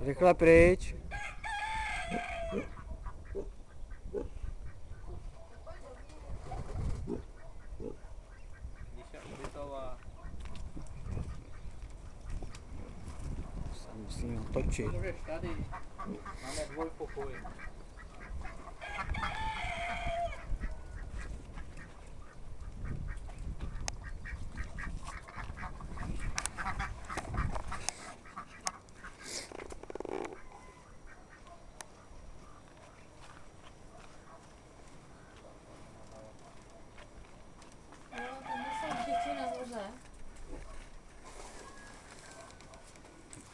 Rychle pryč. Když je ubytová. Se musím otočit. Můžeš tady. Máme dvojpokoj.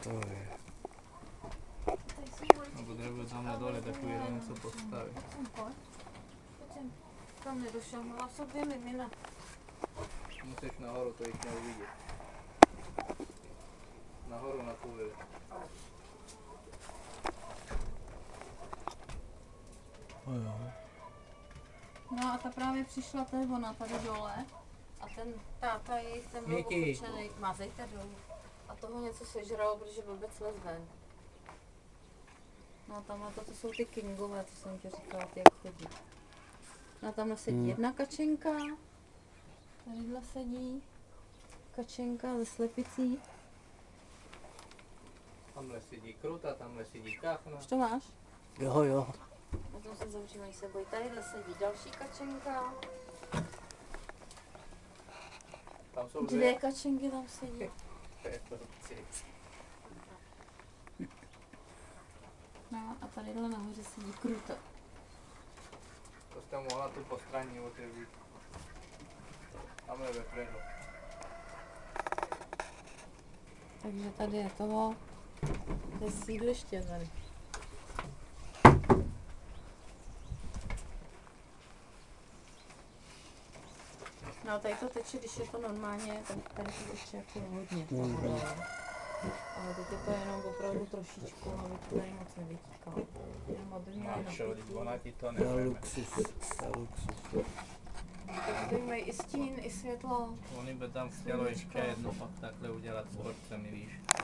To je. No potřebuji tamhle dole takový něco postavit. Tam nedošel, mala v sobě mimina. Musíš nahoru, to jich neuvidět. Nahoru na půl. No a ta právě přišla, to je ona tady dole. A ten táta jejich, ten byl Díky. opučený, mazejte dolů. A toho něco sežralo, protože vůbec les ven. No a tamhle to jsou ty kingové, co jsem ti říkala, ty jak chodí. No a tamhle sedí jedna kačenka. Tadyhle sedí kačenka ze slepicí. Tamhle sedí kruta, tamhle sedí kachna. Už to máš? Jo. Na tom se zavřívají se bojí. Tadyhle sedí další kačenka. Tam jsou Dvě kačenky tam sedí. No a tadyhle nahoře sedí kruta. To jste mohla tu postranní otevřít. Tamhle vepředu. Takže tady je toho. To je sídliště tady. No tady to teče, když je to normálně, tady to teče jako hodně. Ale teď je to jenom opravdu trošičku, aby to tady moc nevytíkalo. Jenom aby měli Máš, napětí. ona ti to To je neveme. luxus. To je luxus. Takže tady mají i stín, i světlo. Oni by tam chtělo ještě jedno pak takhle udělat s borcemi, víš.